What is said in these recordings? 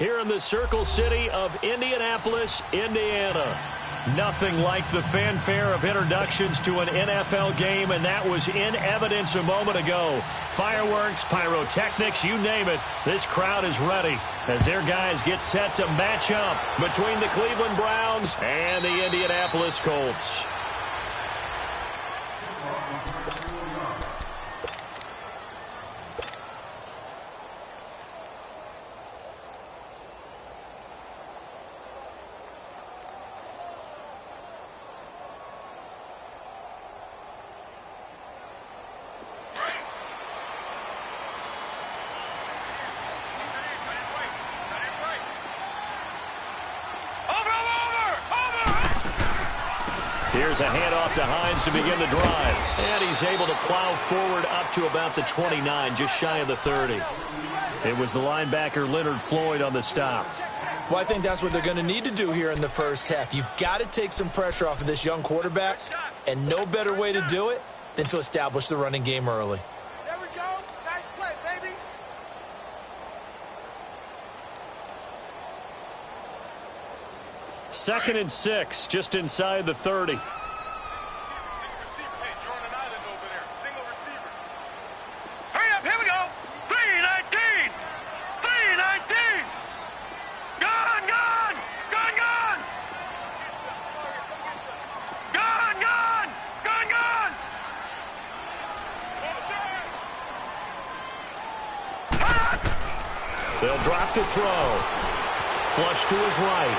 here in the Circle City of Indianapolis, Indiana. Nothing like the fanfare of introductions to an NFL game, and that was in evidence a moment ago. Fireworks, pyrotechnics, you name it, this crowd is ready as their guys get set to match up between the Cleveland Browns and the Indianapolis Colts. Here's a handoff to Hines to begin the drive. And he's able to plow forward up to about the 29, just shy of the 30. It was the linebacker Leonard Floyd on the stop. Well, I think that's what they're going to need to do here in the first half. You've got to take some pressure off of this young quarterback, and no better way to do it than to establish the running game early. There we go. Nice play, baby. Second and 6, just inside the 30. They'll drop to throw. Flush to his right.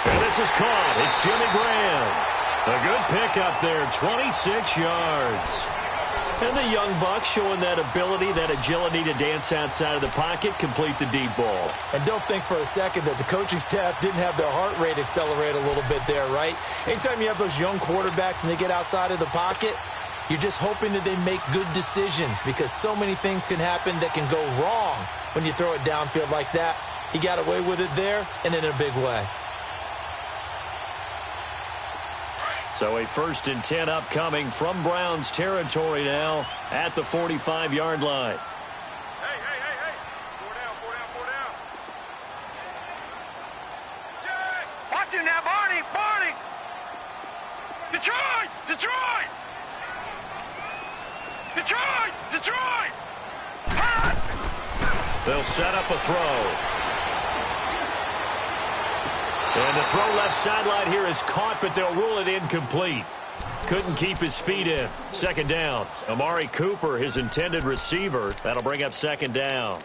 And this is caught. It's Jimmy Graham. A good pickup there, 26 yards. And the young buck showing that ability, that agility to dance outside of the pocket, complete the deep ball. And don't think for a second that the coaching staff didn't have their heart rate accelerate a little bit there, right? Anytime you have those young quarterbacks and they get outside of the pocket, you're just hoping that they make good decisions because so many things can happen that can go wrong when you throw it downfield like that. He got away with it there and in a big way. So a 1st and 10 upcoming from Browns territory now at the 45-yard line. Hey. 4 down. Jay! Watch him now, Barney! Detroit! They'll set up a throw. And the throw left sideline here is caught, but they'll rule it incomplete. Couldn't keep his feet in. 2nd down. Amari Cooper, his intended receiver. That'll bring up 2nd down.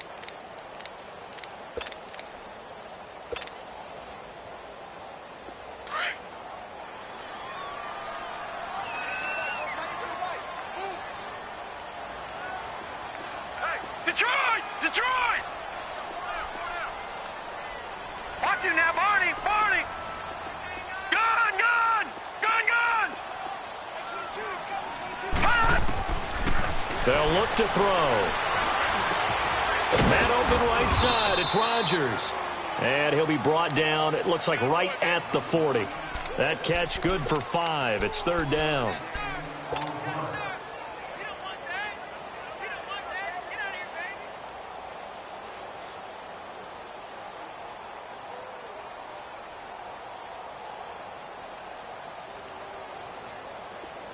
Detroit! Watch him now, Barney! Gun! They'll look to throw. Man open right side. It's Rodgers. And he'll be brought down, it looks like right at the 40. That catch good for 5. It's 3rd down.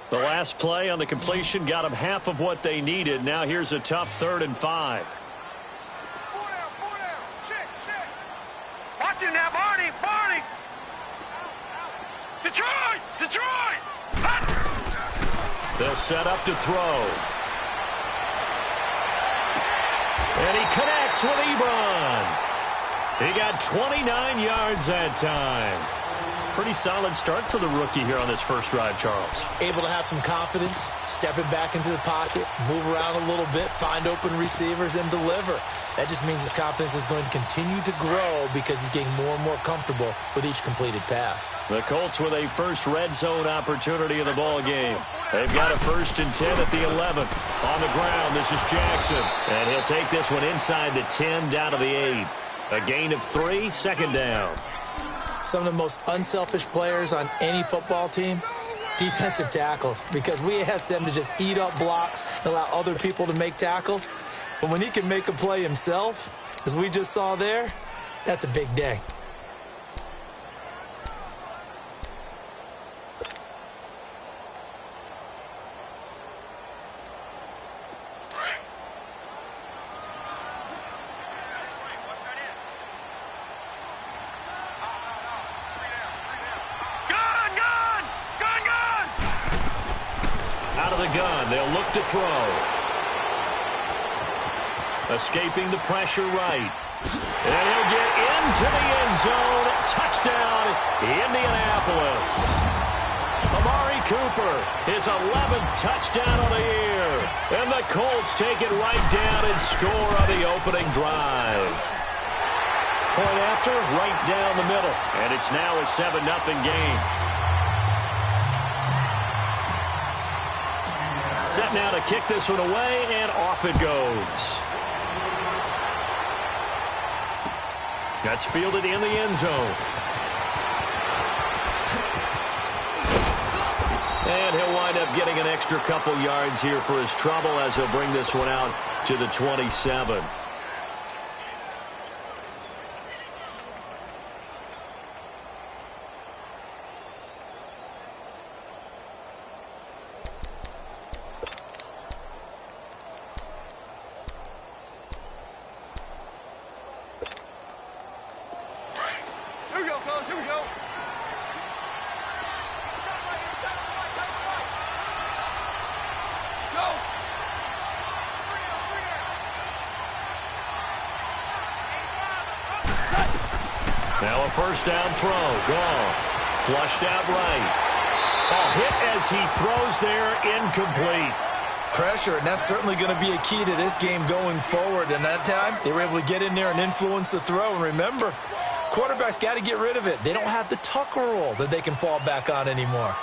The last play on the completion got them half of what they needed. Now here's a tough 3rd and 5. 4 down. Check. Watch him now, Barney! Detroit! They'll set up to throw. And he connects with Ebron. He got 29 yards that time. Pretty solid start for the rookie here on this first drive, Charles. Able to have some confidence, stepping back into the pocket, move around a little bit, find open receivers, and deliver. That just means his confidence is going to continue to grow because he's getting more and more comfortable with each completed pass. The Colts with a first red zone opportunity in the ball game. They've got a 1st and 10 at the 11. On the ground, this is Jackson. And he'll take this one inside the 10 down to the 8. A gain of 3, 2nd down. Some of the most unselfish players on any football team, defensive tackles, because we ask them to just eat up blocks and allow other people to make tackles. But when he can make a play himself, as we just saw there, that's a big day. Out of the gun, they'll look to throw. Escaping the pressure right. And he'll get into the end zone. Touchdown, Indianapolis. Amari Cooper, his 11th touchdown of the year. And the Colts take it right down and score on the opening drive. Point after, right down the middle. And it's now a 7-0 game. Set now to kick this one away, and off it goes. That's fielded in the end zone. And he'll wind up getting an extra couple yards here for his trouble as he'll bring this one out to the 27. Here we go. Now a first down throw. Gone. Flushed out right. A hit as he throws there. Incomplete. Pressure, and that's certainly going to be a key to this game going forward. And that time, they were able to get in there and influence the throw. And remember, quarterbacks got to get rid of it. They don't have the Tucker rule that they can fall back on anymore.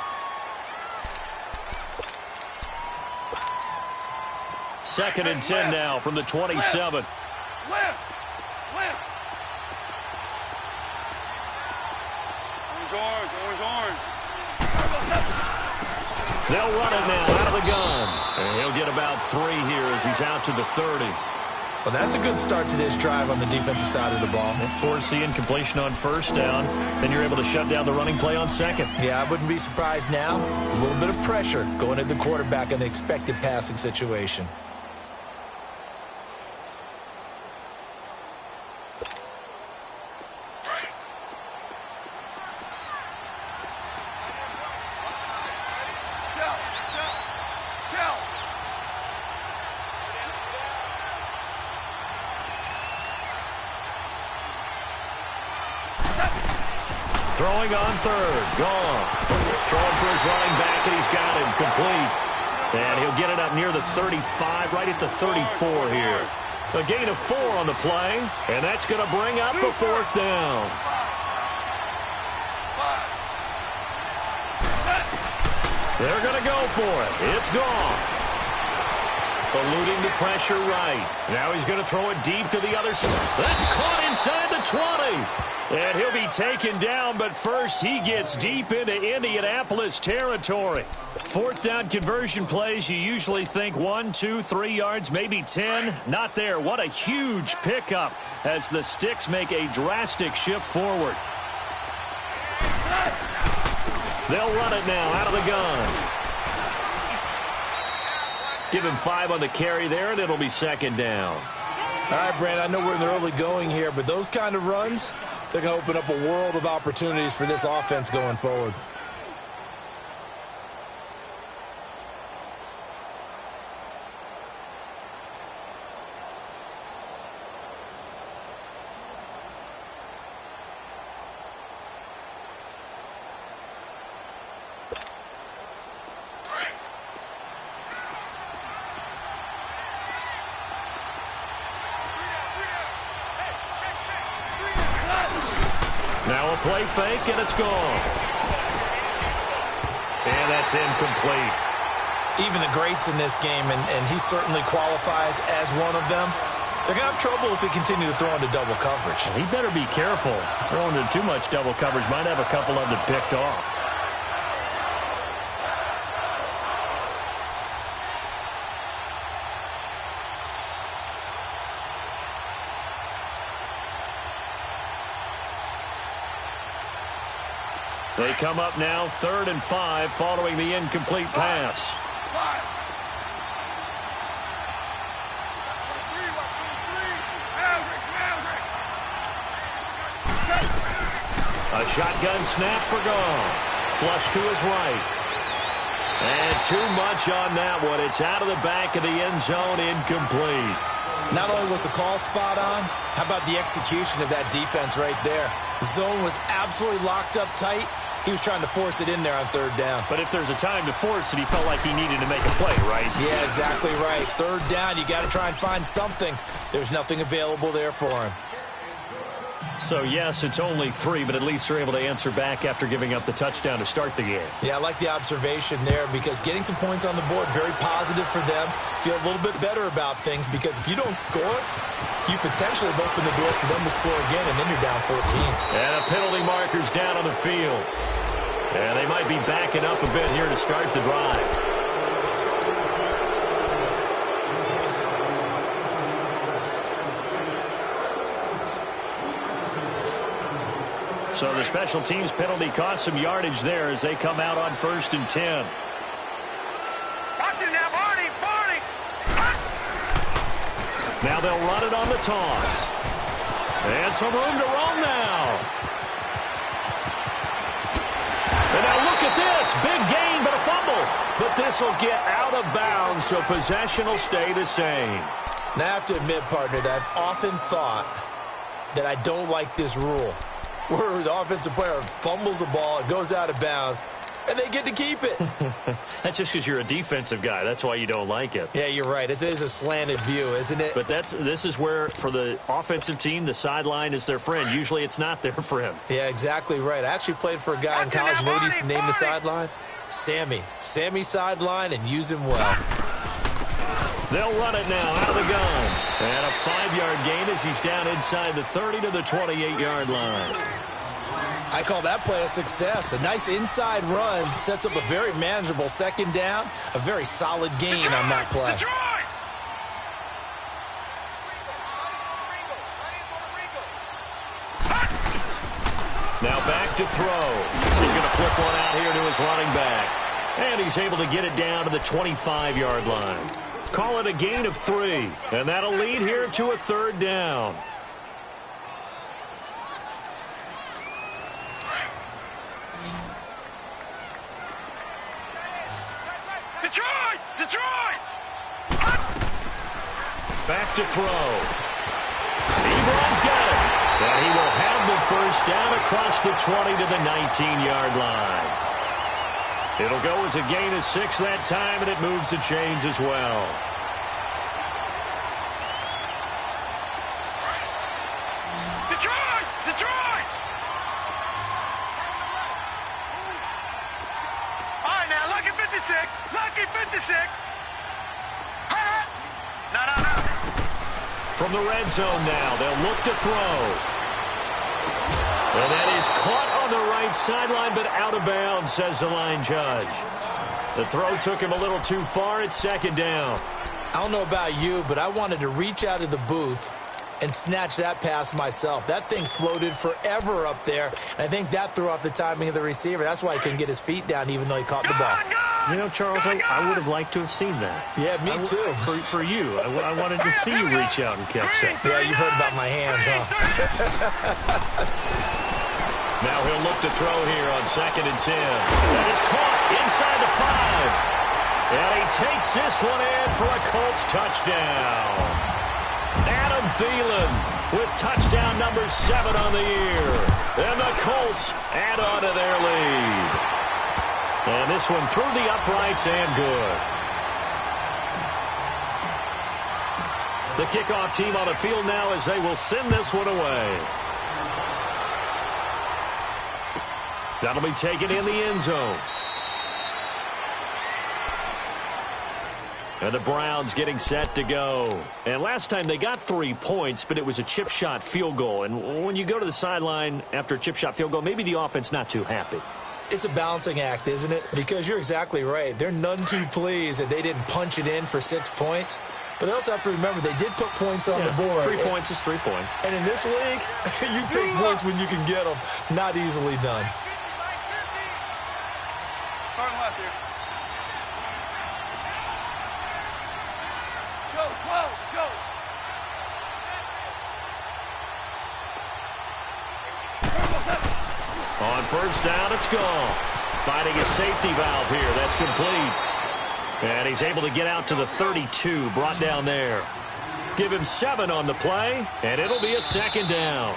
Second and 10 now from the 27. Left. Orange. They'll run it now out of the gun. And he'll get about 3 here as he's out to the 30. Well, that's a good start to this drive on the defensive side of the ball. Force the incompletion on first down. Then you're able to shut down the running play on second. Yeah, I wouldn't be surprised now. A little bit of pressure going at the quarterback in the expected passing situation. Throwing on third. Gone. Throwing for his running back, and he's got him complete. And he'll get it up near the 35, right at the 34 here. A gain of 4 on the play, and that's going to bring up the 4th down. They're going to go for it. It's gone. Eluding the pressure right. Now he's going to throw it deep to the other side. That's caught inside the 20. And he'll be taken down, but first he gets deep into Indianapolis territory. 4th down conversion plays, you usually think 1, 2, 3 yards, maybe 10. Not there. What a huge pickup as the Sticks make a drastic shift forward. They'll run it now out of the gun. Give him 5 on the carry there, and it'll be 2nd down. All right, Brand, I know we're in the early going here, but those kind of runs, they're going to open up a world of opportunities for this offense going forward. Now a play fake, and it's gone. And that's incomplete. Even the greats in this game, and he certainly qualifies as one of them, they're going to have trouble if they continue to throw into double coverage. He better be careful. Throwing into too much double coverage might have a couple of them picked off. They come up now 3rd and 5 following the incomplete pass. A shotgun snap for Goff. Flush to his right. And too much on that one. It's out of the back of the end zone, incomplete. Not only was the call spot on, how about the execution of that defense right there? The zone was absolutely locked up tight. He was trying to force it in there on 3rd down. But if there's a time to force it, he felt like he needed to make a play, right? Yeah, exactly right. 3rd down, you got to try and find something. There's nothing available there for him. So, yes, it's only 3, but at least they're able to answer back after giving up the touchdown to start the game. Yeah, I like the observation there because getting some points on the board, very positive for them. Feel a little bit better about things because if you don't score, you potentially have opened the door for them to score again, and then you're down 14. And a penalty marker's down on the field. And they might be backing up a bit here to start the drive. So the special teams penalty cost some yardage there as they come out on 1st and 10. Watch it now, Barney! Barney! Now they'll run it on the toss. And some room to roam now. And now look at this. Big gain, but a fumble. But this will get out of bounds, so possession will stay the same. Now, I have to admit, partner, that I've often thought that I don't like this rule, where the offensive player fumbles the ball, it goes out of bounds, and they get to keep it. That's just because you're a defensive guy. That's why you don't like it. Yeah, you're right. It is a slanted view, isn't it? But this is where, for the offensive team, the sideline is their friend. Usually it's not their friend. Yeah, exactly right. I actually played for a guy in college. You know what he used to name the sideline? Sammy. Sammy sideline, and use him well. They'll run it now out of the gun. And a 5-yard gain as he's down inside the 30 to the 28-yard line. I call that play a success. A nice inside run sets up a very manageable 2nd down. A very solid gain on that play. Now back to throw. He's going to flip one out here to his running back. And he's able to get it down to the 25-yard line. Call it a gain of 3. And that'll lead here to a 3rd down. Detroit! Detroit! Back to throw. Ebron's got it. And he will have the 1st down across the 20 to the 19-yard line. It'll go as a gain of 6 that time, and it moves the chains as well. Detroit! Detroit! All right, now, lucky 56. Lucky 56. No. From the red zone now, they'll look to throw. And that is caught on the right sideline, but out of bounds, says the line judge. The throw took him a little too far. It's 2nd down. I don't know about you, but I wanted to reach out of the booth and snatch that pass myself. That thing floated forever up there, and I think that threw off the timing of the receiver. That's why he couldn't get his feet down even though he caught the ball. You know, Charles, I would have liked to have seen that. Yeah, me too. For you. I wanted to see you reach out and catch that. Yeah, you've heard about my hands, huh? Now he'll look to throw here on 2nd and 10. That is caught inside the 5. And he takes this one in for a Colts touchdown. Adam Thielen with touchdown number 7 on the year. And the Colts add on to their lead. And this one through the uprights and good. The kickoff team on the field now as they will send this one away. That'll be taken in the end zone. And the Browns getting set to go. And last time they got 3 points, but it was a chip shot field goal. And when you go to the sideline after a chip shot field goal, maybe the offense not too happy. It's a balancing act, isn't it? Because you're exactly right. They're none too pleased that they didn't punch it in for 6 points. But they also have to remember they did put points on the board. 3 points is 3 points. And in this league, you take points when you can get them. Not easily done. Starting left here. Go, 12, go. On first down, it's gone. Finding a safety valve here. That's complete. And he's able to get out to the 32, brought down there. Give him 7 on the play, and it'll be a second down.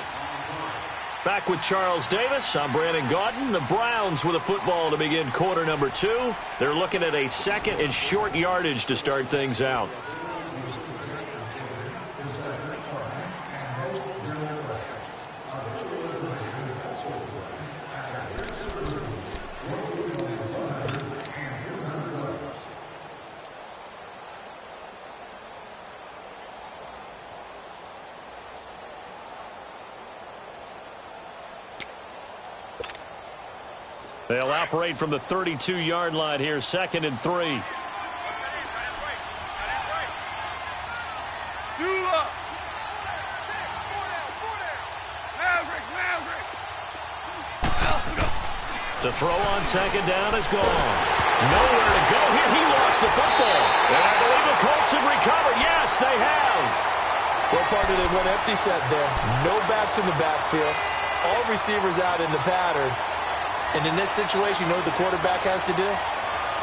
Back with Charles Davis, I'm Brandon Gaudin. The Browns with a football to begin quarter number 2. They're looking at a second and short yardage to start things out. They'll operate from the 32-yard line here, second and 3. Two up. Maverick. To throw on second down is gone. Nowhere to go here. He lost the football. And I believe the Colts have recovered. Yes, they have. Well, partner, they went empty set there. No backs in the backfield. All receivers out in the pattern. And in this situation, you know what the quarterback has to do?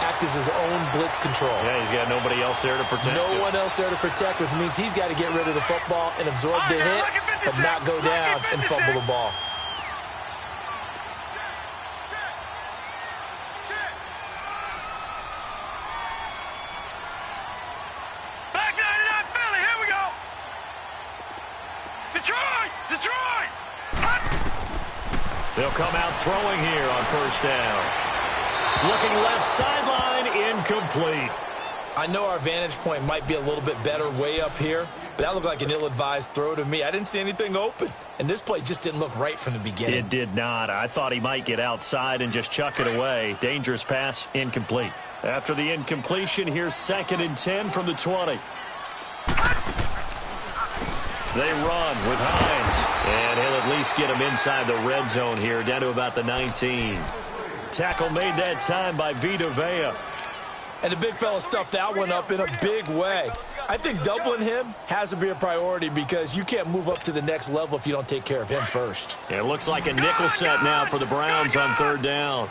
Act as his own blitz control. Yeah, he's got nobody else there to protect No one else there to protect, which means he's got to get rid of the football and absorb the hit, but not go down and fumble the ball. Back 99 Philly, here we go. Detroit. They'll come out throwing here on first down. Looking left sideline, incomplete. I know our vantage point might be a little bit better way up here, but that looked like an ill-advised throw to me. I didn't see anything open, and this play just didn't look right from the beginning. It did not. I thought he might get outside and just chuck it away. Dangerous pass, incomplete. After the incompletion, here's second and 10 from the 20. They run with Hines, and he'll at least get him inside the red zone here, down to about the 19. Tackle made that time by Vita Vea. And the big fella stuffed that one up in a big way. I think doubling him has to be a priority because you can't move up to the next level if you don't take care of him first. It looks like a nickel set now for the Browns on third down.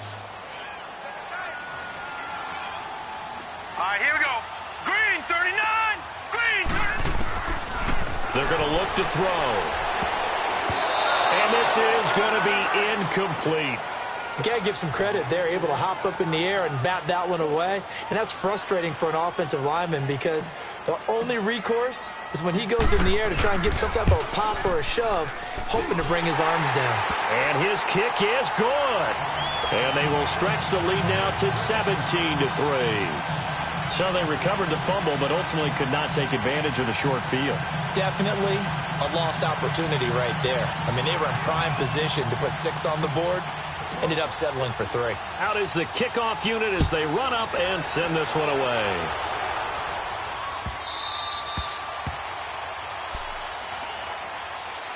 All right, here we go. Green, 39. Green, 39. They're going to look to throw. And this is going to be incomplete. You got to give some credit. They're able to hop up in the air and bat that one away. And that's frustrating for an offensive lineman because the only recourse is when he goes in the air to try and get some type of pop or a shove, hoping to bring his arms down. And his kick is good. And they will stretch the lead now to 17-3. So they recovered the fumble, but ultimately could not take advantage of the short field. Definitely a lost opportunity right there. I mean, they were in prime position to put 6 on the board. Ended up settling for 3. Out is the kickoff unit as they run up and send this one away.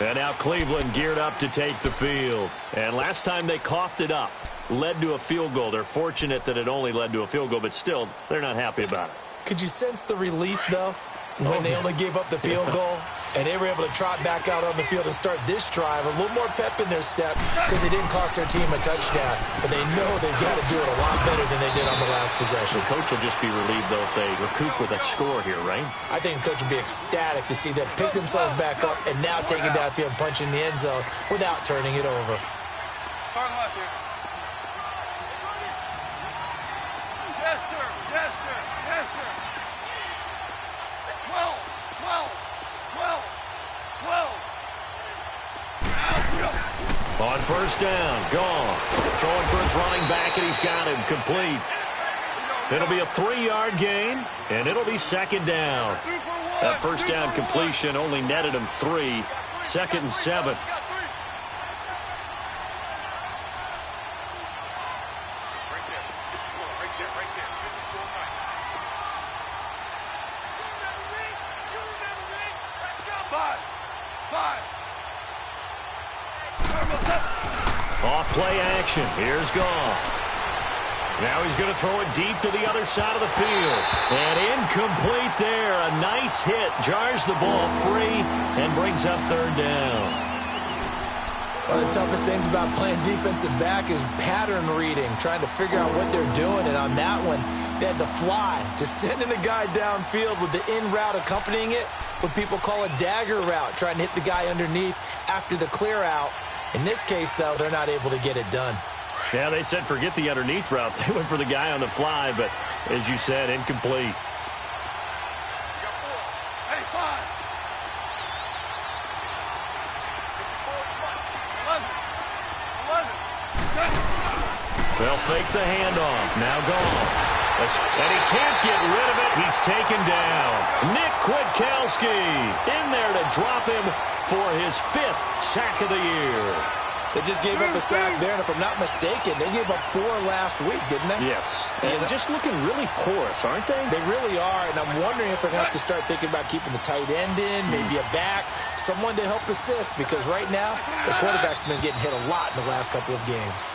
And now Cleveland geared up to take the field. And last time they coughed it up, led to a field goal. They're fortunate that it only led to a field goal, but still, they're not happy about it. Could you sense the relief, though, when they only gave up the field goal? And they were able to trot back out on the field and start this drive. A little more pep in their step because they didn't cost their team a touchdown. But they know they've got to do it a lot better than they did on the last possession. The coach will just be relieved, though, if they recoup with a score here, right? I think the coach will be ecstatic to see them pick themselves back up and now take it downfield and punch in the end zone without turning it over. Starting left here. Yes, sir. Yes, sir. Yes, sir. 12. 12. On first down, gone. Throwing for his running back, and he's got him complete. It'll be a 3-yard gain, and it'll be second down. That first down completion only netted him 3. Second and 7. Off play action. Here's Goff. Now he's going to throw it deep to the other side of the field. And incomplete there. A nice hit. Jars the ball free and brings up third down. One of the toughest things about playing defensive back is pattern reading, trying to figure out what they're doing. And on that one, they had the fly, just sending a guy downfield with the in route accompanying it, what people call a dagger route, trying to hit the guy underneath after the clear out. In this case, though, they're not able to get it done. Yeah, they said forget the underneath route. They went for the guy on the fly, but as you said, incomplete. They'll fake the handoff. Now gone. And he can't get rid of it. He's taken down. Nick Kwiatkowski in there to drop him for his 5th sack of the year. They just gave up a sack there, and if I'm not mistaken, they gave up 4 last week, didn't they? Yes. And just looking really porous, aren't they? They really are, and I'm wondering if they're going to have to start thinking about keeping the tight end in, maybe a back, someone to help assist, because right now, the quarterback's been getting hit a lot in the last couple of games.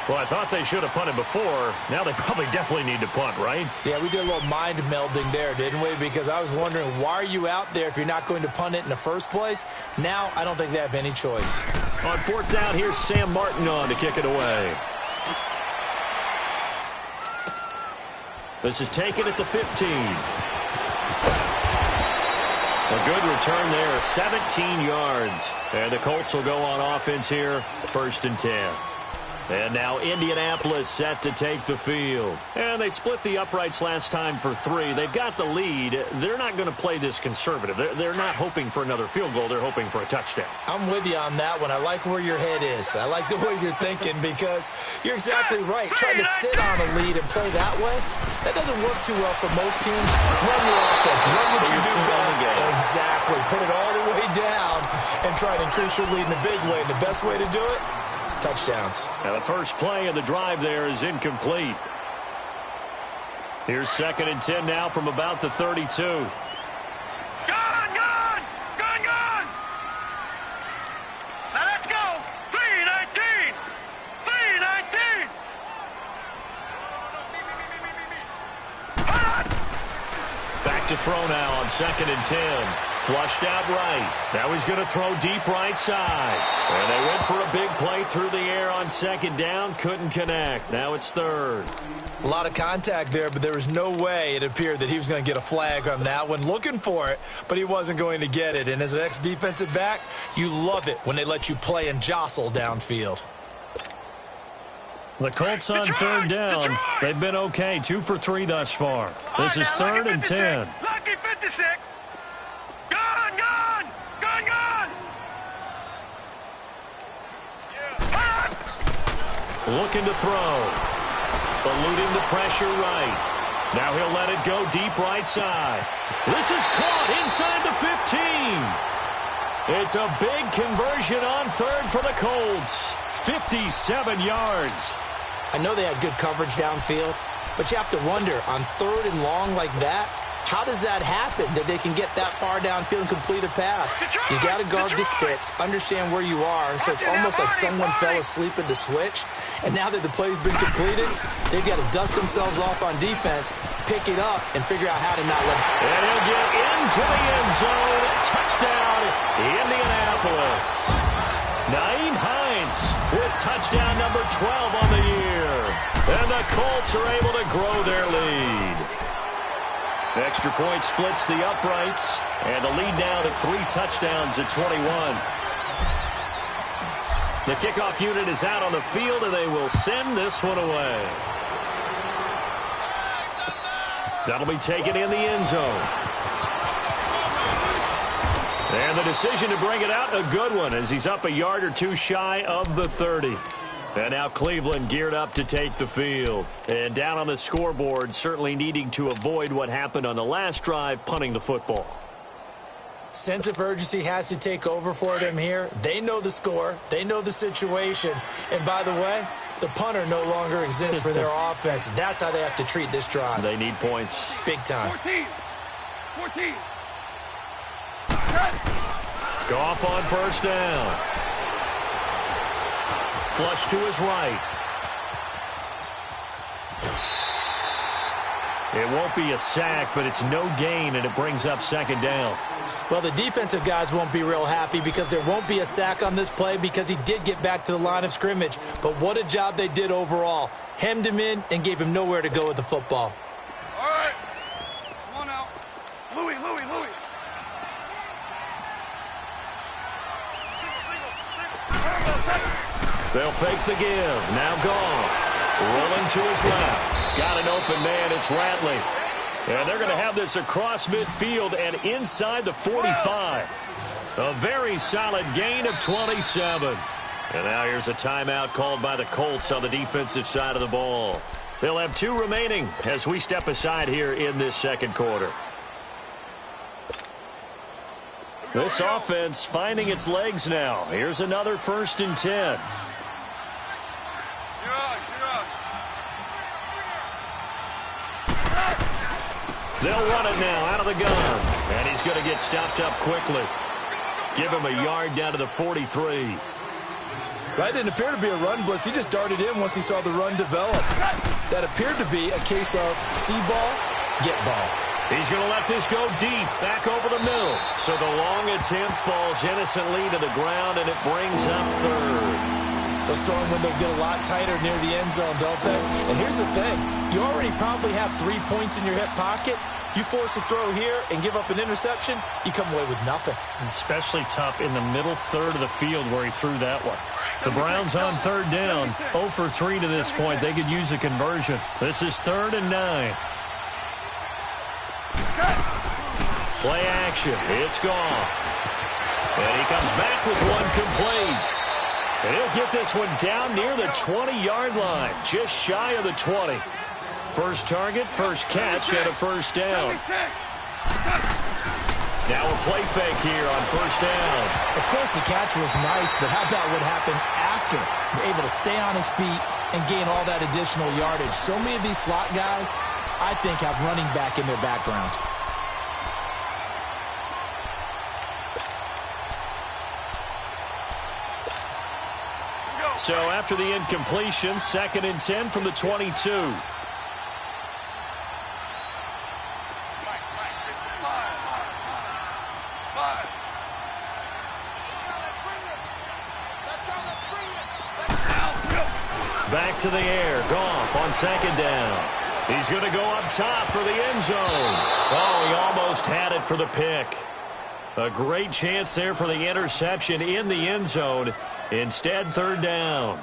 Well, I thought they should have punted before. Now they probably definitely need to punt, right? Yeah, we did a little mind melding there, didn't we? Because I was wondering, why are you out there if you're not going to punt it in the first place? Now, I don't think they have any choice. On 4th down, here's Sam Martin on to kick it away. This is taken at the 15. A good return there, 17 yards. And the Colts will go on offense here, 1st and 10. And now Indianapolis set to take the field. And they split the uprights last time for 3. They've got the lead. They're not going to play this conservative. They're not hoping for another field goal. They're hoping for a touchdown. I'm with you on that one. I like where your head is. I like the way you're thinking because you're exactly right. Trying to sit on a lead and play that way, that doesn't work too well for most teams. Run your offense. Run what you do best. Exactly. Put it all the way down and try to increase your lead in a big way. And the best way to do it, touchdowns. Now the first play of the drive there is incomplete. Here's 2nd and 10 now from about the 32. Gone! Now let's go! 3-19! 3-19! Back to throw now on 2nd and 10. Flushed out right. Now he's going to throw deep right side. And they went for a big play through the air on 2nd down. Couldn't connect. Now it's 3rd. A lot of contact there, but there was no way it appeared that he was going to get a flag on that one. Looking for it, but he wasn't going to get it. And as an ex-defensive back, you love it when they let you play and jostle downfield. The Colts on 3rd down. They've been okay. 2 for 3 thus far. This is 3rd and 10. Lucky 56. Looking to throw. Eluding the pressure right. Now he'll let it go deep right side. This is caught inside the 15. It's a big conversion on 3rd for the Colts. 57 yards. I know they had good coverage downfield, but you have to wonder, on 3rd and long like that, how does that happen, that they can get that far downfield and complete a pass? You got to guard the sticks, understand where you are, so it's almost like someone fell asleep at the switch, and now that the play's been completed, they've got to dust themselves off on defense, pick it up, and figure out how to not let it. And he'll get into the end zone. Touchdown, Indianapolis. Naeem Hines with touchdown number 12 on the year. And the Colts are able to grow their lead. The extra point splits the uprights, and the lead now to 3 touchdowns at 21. The kickoff unit is out on the field, and they will send this one away. That'll be taken in the end zone. And the decision to bring it out, a good one, as he's up a yard or 2 shy of the 30. And now Cleveland geared up to take the field. And down on the scoreboard, certainly needing to avoid what happened on the last drive, punting the football. Sense of urgency has to take over for them here. They know the score. They know the situation. And by the way, the punter no longer exists for their offense. That's how they have to treat this drive. They need points. Big time. 14. Goff on 1st down. Flush to his right. It won't be a sack, but it's no gain, and it brings up second down. Well, the defensive guys won't be real happy because there won't be a sack on this play because he did get back to the line of scrimmage. But what a job they did overall. Hemmed him in and gave him nowhere to go with the football. All right. Come on out. Louis. They'll fake the give. Now Goff. Rolling to his left. Got an open man. It's Ratley. And they're going to have this across midfield and inside the 45. A very solid gain of 27. And now here's a timeout called by the Colts on the defensive side of the ball. They'll have 2 remaining as we step aside here in this second quarter. This offense finding its legs now. Here's another 1st and 10. They'll run it now out of the gun. And he's going to get stopped up quickly. Give him a yard down to the 43. That didn't appear to be a run blitz. He just darted in once he saw the run develop. That appeared to be a case of see ball, get ball. He's going to let this go deep, back over the middle. So the long attempt falls innocently to the ground, and it brings up 3rd. Those throwing windows get a lot tighter near the end zone, don't they? And here's the thing. You already probably have 3 points in your hip pocket. You force a throw here and give up an interception, you come away with nothing. Especially tough in the middle third of the field where he threw that one. The Browns on 3rd down, 0 for 3 to this point. They could use a conversion. This is 3rd and 9. Play action. It's Goff. And he comes back with one complete. And he'll get this one down near the 20-yard line, just shy of the 20. First target, first catch, and a 1st down. Now a play fake here on 1st down. Of course, the catch was nice, but how about what happened after? You're able to stay on his feet and gain all that additional yardage. So many of these slot guys, I think, have running back in their background. So after the incompletion, 2nd and 10 from the 22. Back to the air. Goff on 2nd down. He's going to go up top for the end zone. Oh, he almost had it for the pick. A great chance there for the interception in the end zone. Instead, 3rd down.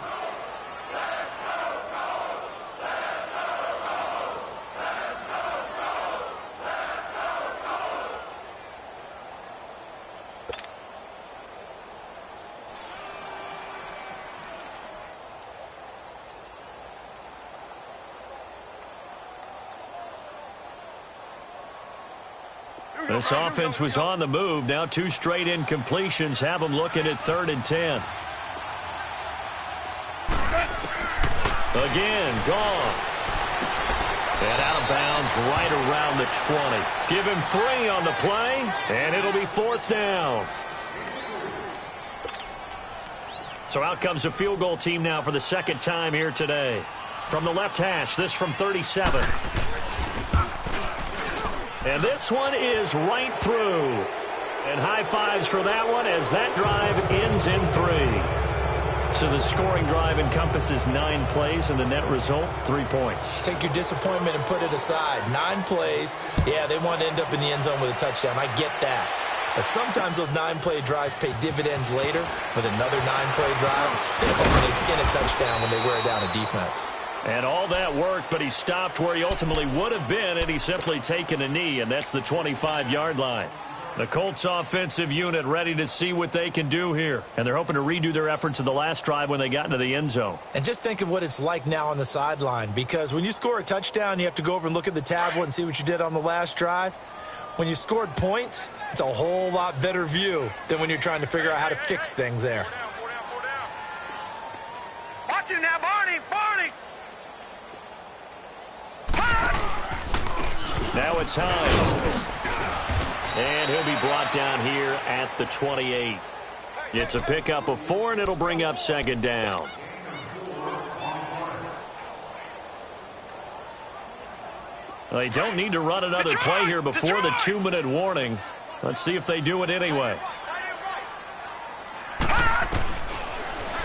This offense was on the move. Now 2 straight incompletions have them looking at 3rd and 10. Again, Goff. And out of bounds right around the 20. Give him 3 on the play, and it'll be 4th down. So out comes a field goal team now for the 2nd time here today. From the left hash, this from 37. And this one is right through. And high fives for that one as that drive ends in 3. So the scoring drive encompasses 9 plays, and the net result, 3 points. Take your disappointment and put it aside. 9 plays. Yeah, they want to end up in the end zone with a touchdown. I get that. But sometimes those 9-play drives pay dividends later with another 9-play drive. It culminates in a touchdown when they wear down a defense. And all that worked, but he stopped where he ultimately would have been, and he's simply taken a knee, and that's the 25-yard line. The Colts offensive unit ready to see what they can do here. And they're hoping to redo their efforts in the last drive when they got into the end zone. And just think of what it's like now on the sideline, because when you score a touchdown, you have to go over and look at the tablet and see what you did on the last drive. When you scored points, it's a whole lot better view than when you're trying to figure out how to fix things there. Watch it now, Barney! Barney! Now it's Hines. And he'll be brought down here at the 28. It's a pickup of 4, and it'll bring up 2nd down. They don't need to run another play here before the 2-minute warning. Let's see if they do it anyway.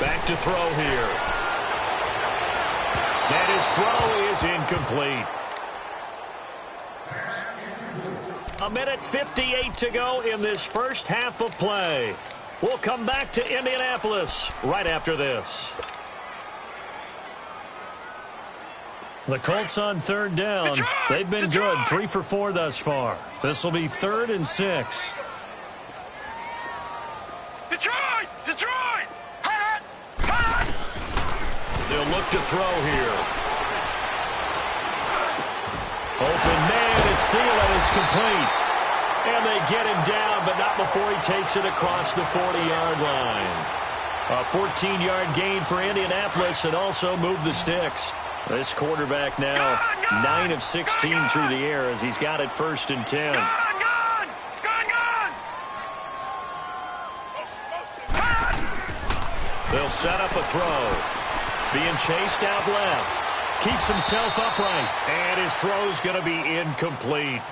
Back to throw here. And his throw is incomplete. 1:58 to go in this first half of play. We'll come back to Indianapolis right after this. The Colts on third down. They've been good, 3 for 4 thus far. This will be 3rd and 6. Detroit! Detroit! They'll look to throw here. Open man is Thielen is complete. And they get him down, but not before he takes it across the 40-yard line. A 14-yard gain for Indianapolis and also move the sticks. This quarterback now 9 of 16 through the air as he's got it 1st and 10. They'll set up a throw. Being chased out left. Keeps himself upright. And his throw's going to be incomplete.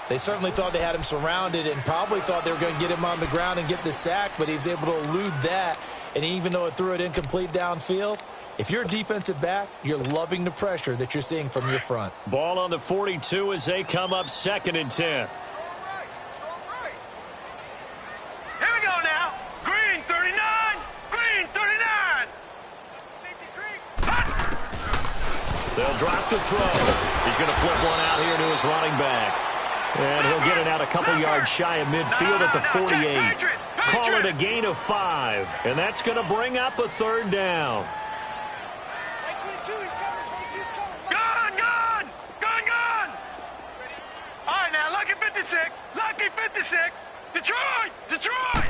They certainly thought they had him surrounded and probably thought they were going to get him on the ground and get the sack, but he was able to elude that. And even though it threw it incomplete downfield, if you're a defensive back, you're loving the pressure that you're seeing from your front. Ball on the 42 as they come up 2nd and 10. Here we go now. Green 39. Green 39. They'll drop the throw. He's going to flip one out here to his running back. And he'll get it out a couple yards shy of midfield at the 48. Call it a gain of 5. And that's going to bring up a 3rd down. All right, now, lucky 56. Lucky 56. Detroit! Detroit!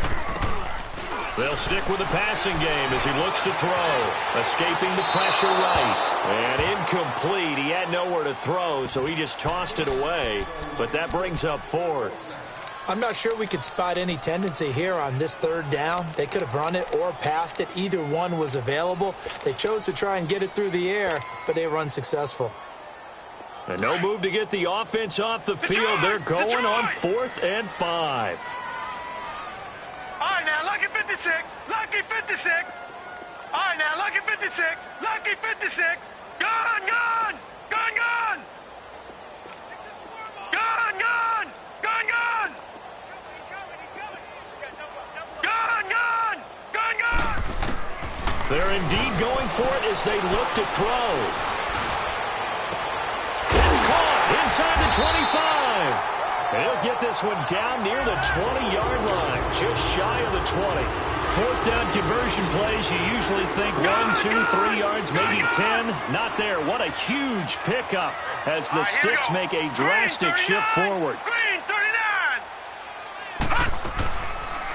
They'll stick with the passing game as he looks to throw. Escaping the pressure right. And incomplete. He had nowhere to throw, so he just tossed it away. But that brings up 4th. I'm not sure we could spot any tendency here on this 3rd down. They could have run it or passed it. Either one was available. They chose to try and get it through the air, but they were unsuccessful. And no move to get the offense off the field. They're going on 4th and 5. All right, now, lucky 56. Lucky 56. All right, now, lucky 56. Lucky 56. Gun, gun. Gun, gun. Gun, gun. Gun, gun. Gun, gun. Gun, gun. They're indeed going for it as they look to throw. It's caught inside the 25. And he'll get this one down near the 20-yard line, just shy of the 20. 4th down conversion plays, you usually think 1, 2, 3 yards, maybe 10. Not there. What a huge pickup as the sticks make a drastic shift forward. Green 39.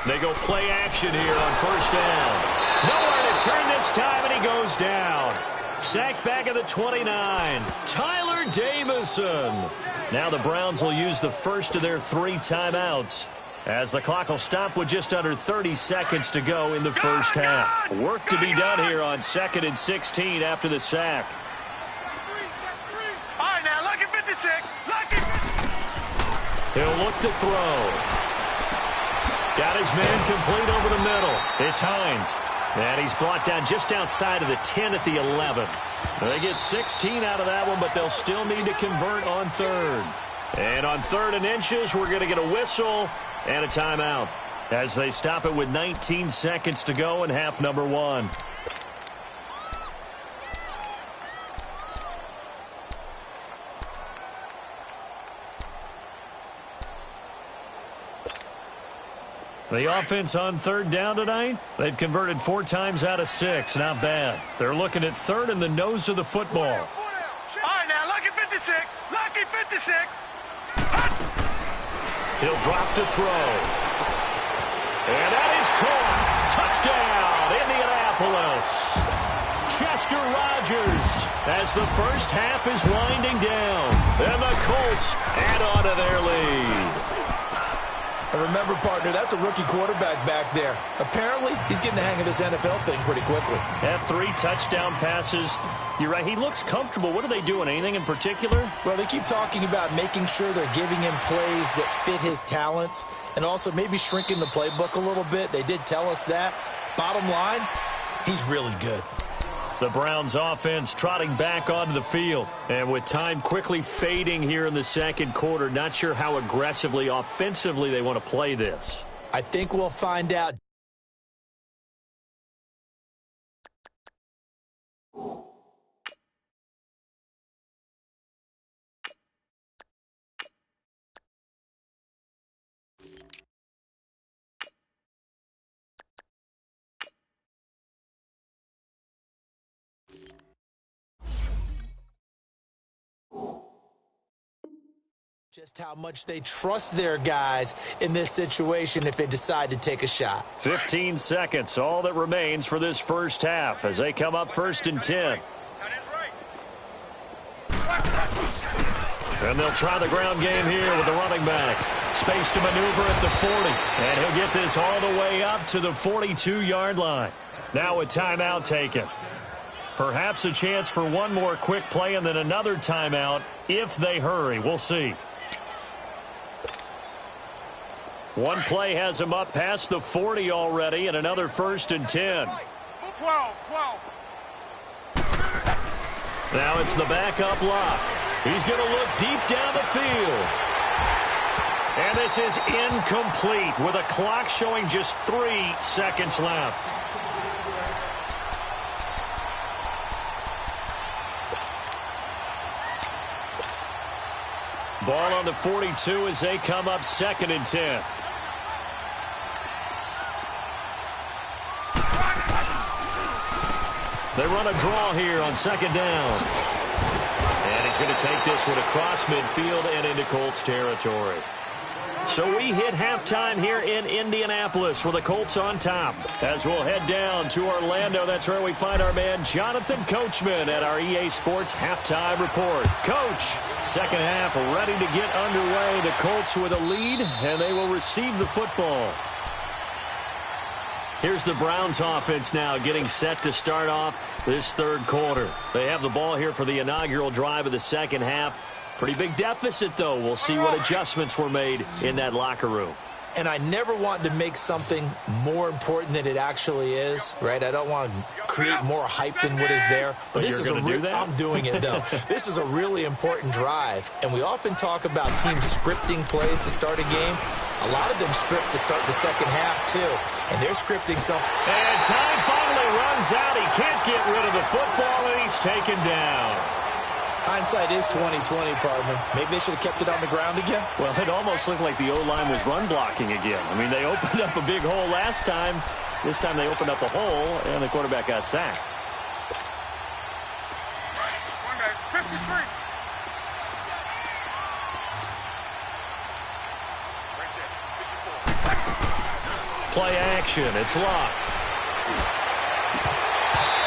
They go play action here on 1st down. Nowhere to turn this time, and he goes down. Sacked back at the 29. Tyler Jamison. Now the Browns will use the first of their 3 timeouts as the clock will stop with just under 30 seconds to go in the first half. Work to be done here on 2nd and 16 after the sack. All right, now, lucky 56. Lucky. He'll look to throw. Got his man complete over the middle. It's Hines. And he's brought down just outside of the 10 at the 11. They get 16 out of that one, but they'll still need to convert on 3rd. And on 3rd and inches, we're going to get a whistle and a timeout as they stop it with 19 seconds to go in half number 1. The offense on 3rd down tonight, they've converted 4 times out of 6. Not bad. They're looking at 3rd in the nose of the football. All right, now, lucky 56. Lucky 56. He'll drop to throw. And that is caught. Touchdown, Indianapolis. Chester Rogers as the first half is winding down. And the Colts add on to their lead. And remember, partner, that's a rookie quarterback back there. Apparently, he's getting the hang of this NFL thing pretty quickly. Had 3 touchdown passes. You're right, he looks comfortable. What are they doing? Anything in particular? Well, they keep talking about making sure they're giving him plays that fit his talents and also maybe shrinking the playbook a little bit. They did tell us that. Bottom line, he's really good. The Browns offense trotting back onto the field. And with time quickly fading here in the second quarter, not sure how aggressively, offensively they want to play this. I think we'll find out. Just how much they trust their guys in this situation if they decide to take a shot. 15 seconds, all that remains for this first half as they come up 1st and 10. And they'll try the ground game here with the running back. Space to maneuver at the 40. And he'll get this all the way up to the 42-yard line. Now a timeout taken. Perhaps a chance for one more quick play and then another timeout if they hurry. We'll see. One play has him up past the 40 already, and another 1st and 10. 12. Now it's the backup lock. He's going to look deep down the field. And this is incomplete with a clock showing just 3 seconds left. Ball on the 42 as they come up 2nd and 10. They run a draw here on 2nd down. And he's going to take this one across midfield and into Colts territory. So we hit halftime here in Indianapolis with the Colts on top. As we'll head down to Orlando, that's where we find our man Jonathan Coachman at our EA Sports Halftime Report. Coach, second half ready to get underway. The Colts with a lead, and they will receive the football. Here's the Browns offense now getting set to start off this third quarter. They have the ball here for the inaugural drive of the second half. Pretty big deficit, though. We'll see what adjustments were made in that locker room. And I never want to make something more important than it actually is, right? I don't want to create more hype than what is there. But this is I'm doing it, though. This is a really important drive. And we often talk about teams scripting plays to start a game. A lot of them script to start the second half, too. And they're scripting something. And time finally runs out. He can't get rid of the football, and he's taken down. Hindsight is 20/20, partner. Maybe they should have kept it on the ground again. Well, it almost looked like the O-line was run blocking again. I mean, they opened up a big hole last time. This time they opened up a hole, and the quarterback got sacked. 53. Play action. It's locked.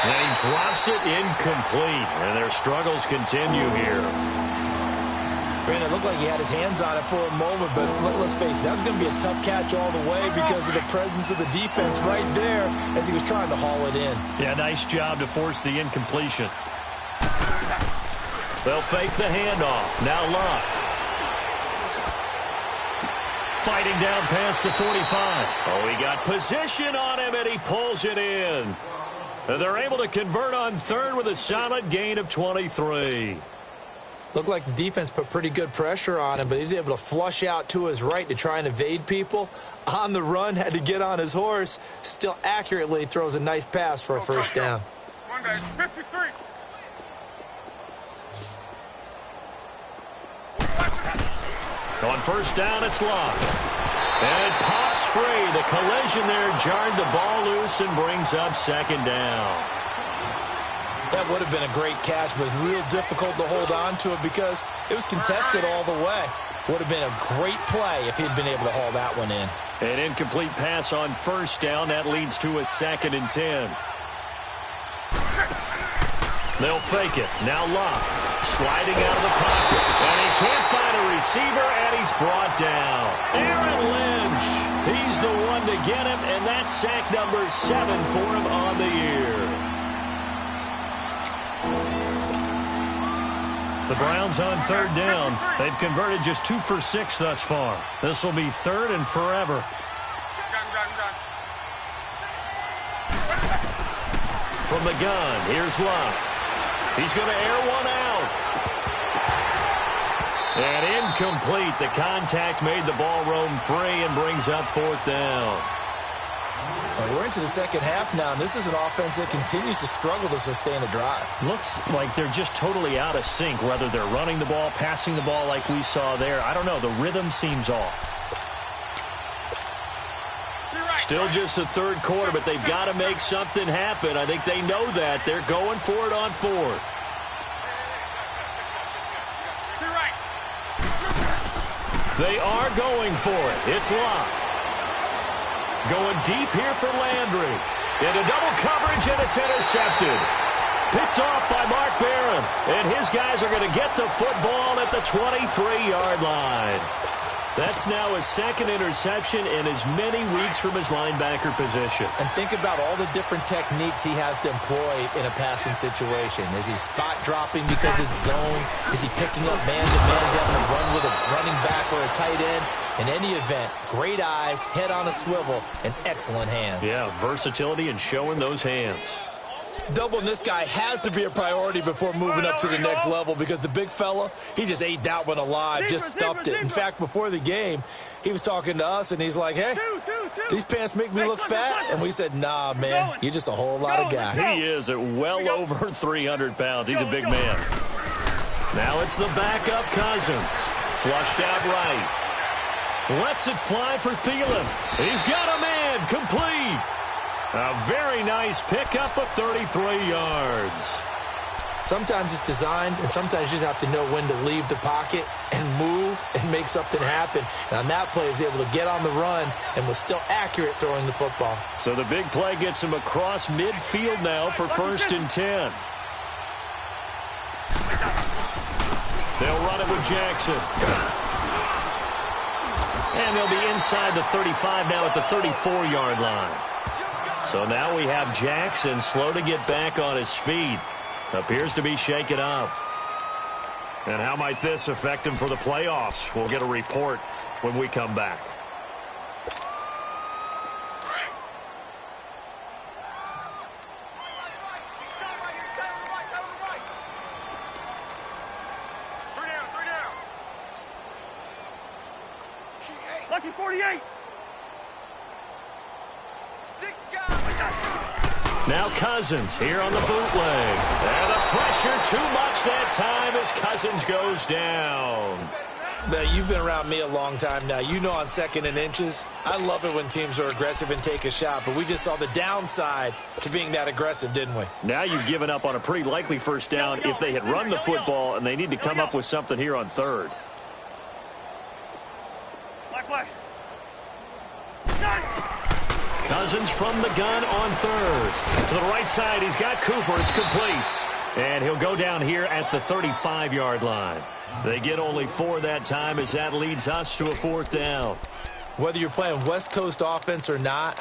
And he drops it incomplete. And their struggles continue here. Brandon, it looked like he had his hands on it for a moment, but let's face it, that was going to be a tough catch all the way because of the presence of the defense right there as he was trying to haul it in. Yeah, nice job to force the incompletion. They'll fake the handoff. Now Luck. Fighting down past the 45. Oh, he got position on him, and he pulls it in. And they're able to convert on third with a solid gain of 23. Looked like the defense put pretty good pressure on him, but he's able to flush out to his right to try and evade people. On the run, had to get on his horse. Still accurately throws a nice pass for a first down. 53. On first down, it's locked. And it pops free. The collision there jarred the ball loose and brings up second down. That would have been a great catch, but it's real difficult to hold on to it because it was contested all the way. Would have been a great play if he'd been able to haul that one in. An incomplete pass on first down. That leads to a 2nd and 10. They'll fake it. Now Luck sliding out of the pocket. And he can't find a receiver, and he's brought down. Aaron Lynch, he's the one to get him, and that's sack number 7 for him on the year. The Browns on third down. They've converted just 2 for 6 thus far. This will be third and forever. From the gun, here's Love. He's going to air one out. And incomplete. The contact made the ball roam free and brings up fourth down. And we're into the second half now, and this is an offense that continues to struggle to sustain a drive. Looks like they're just totally out of sync, whether they're running the ball, passing the ball like we saw there. I don't know. The rhythm seems off. Still just the third quarter, but they've got to make something happen. I think they know that. They're going for it on fourth. They are going for it. It's locked. Going deep here for Landry. Into double coverage, and it's intercepted. Picked off by Mark Barron. And his guys are going to get the football at the 23-yard line. That's now his second interception in as many weeks from his linebacker position. And think about all the different techniques he has to employ in a passing situation. Is he spot dropping because it's zone? Is he picking up man-to-man? Is he having to run with a running back or a tight end? In any event, great eyes, head on a swivel, and excellent hands. Yeah, versatility and showing those hands. Doubling this guy has to be a priority before moving up to the next level, because the big fella, he just ate that one alive, just stuffed it. In fact, before the game, he was talking to us, and he's like, hey, these pants make me look fat. And we said, nah, man, you're just a whole lot of guy. He is at well over 300 pounds. He's a big man. Now it's the backup Cousins. Flushed out right. Lets it fly for Thielen. He's got a man, complete. A very nice pickup of 33 yards. Sometimes it's designed, and sometimes you just have to know when to leave the pocket and move and make something happen. And on that play, he was able to get on the run and was still accurate throwing the football. So the big play gets him across midfield now for 1st and 10. They'll run it with Jackson. And they'll be inside the 35 now at the 34-yard line. So now we have Jackson slow to get back on his feet. Appears to be shaken up. And how might this affect him for the playoffs? We'll get a report when we come back. Lucky 48. Now Cousins here on the bootleg. And the pressure too much that time as Cousins goes down. Now, you've been around me a long time now. You know on 2nd and inches, I love it when teams are aggressive and take a shot. But we just saw the downside to being that aggressive, didn't we? Now you've given up on a pretty likely first down if they had run the football, and they need to come up with something here on third. Cousins from the gun on third. To the right side, he's got Cooper. It's complete. And he'll go down here at the 35-yard line. They get only 4 that time as that leads us to a 4th down. Whether you're playing West Coast offense or not,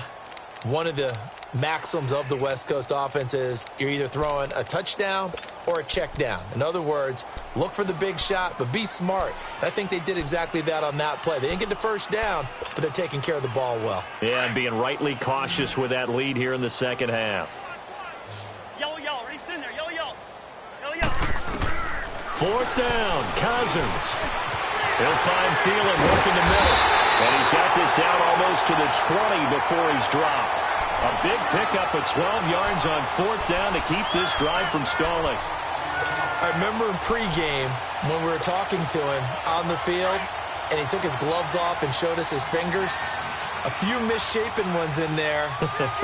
one of the maxims of the West Coast offense is you're either throwing a touchdown or a check down. In other words, look for the big shot, but be smart. I think they did exactly that on that play. They didn't get the first down, but they're taking care of the ball well. Yeah, and being rightly cautious with that lead here in the second half. Yellow, yellow. Reese in there. Yellow, yellow. Yellow, yellow. 4th down, Cousins. He'll find Thielen working the middle. And he's got this down almost to the 20 before he's dropped. A big pickup of 12 yards on 4th down to keep this drive from stalling. I remember in pregame when we were talking to him on the field, and he took his gloves off and showed us his fingers. A few misshapen ones in there,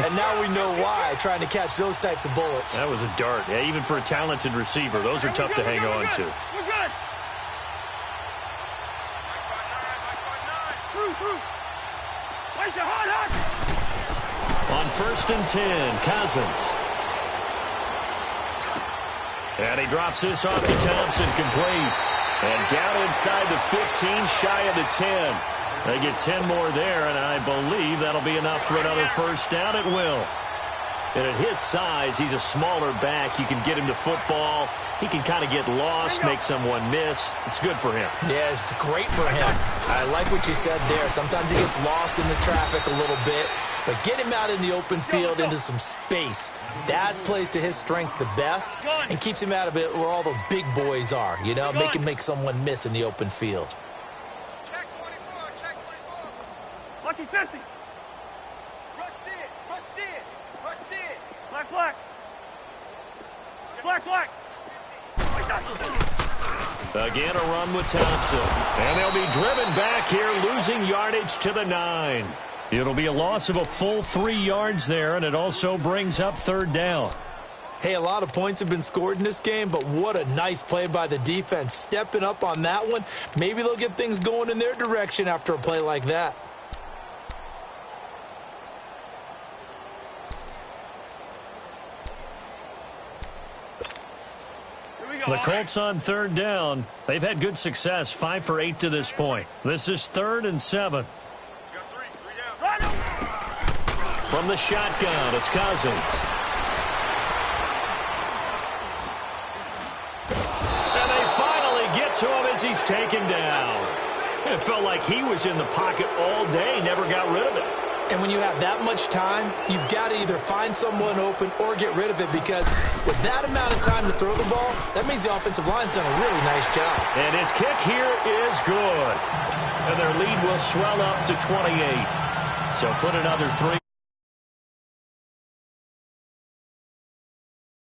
and now we know why, trying to catch those types of bullets. That was a dart. Yeah, even for a talented receiver, those are tough to hang on to. We're good. Through. Where's your hot? On 1st and 10, Cousins. And he drops this off to Thompson, complete. And down inside the 15, shy of the 10. They get 10 more there, and I believe that'll be enough for another first down. It will. And at his size, he's a smaller back. You can get him to football. He can kind of get lost, make someone miss. It's good for him. Yeah, it's great for him. I like what you said there. Sometimes he gets lost in the traffic a little bit, but get him out in the open field into some space. That plays to his strengths the best and keeps him out of it where all the big boys are, you know, make him make someone miss in the open field. Check 24, check 24. Lucky 50. Rush it, rush it, rush it. Black, black. Black, black. Again, a run with Thompson. And they'll be driven back here, losing yardage to the 9. It'll be a loss of a full 3 yards there, and it also brings up third down. Hey, a lot of points have been scored in this game, but what a nice play by the defense. Stepping up on that one. Maybe they'll get things going in their direction after a play like that. The Colts on third down. They've had good success, 5 for 8 to this point. This is 3rd and 7. From the shotgun, it's Cousins. And they finally get to him as he's taken down. It felt like he was in the pocket all day, never got rid of it. And when you have that much time, you've got to either find someone open or get rid of it, because with that amount of time to throw the ball, that means the offensive line's done a really nice job. And his kick here is good. And their lead will swell up to 28. So put another 3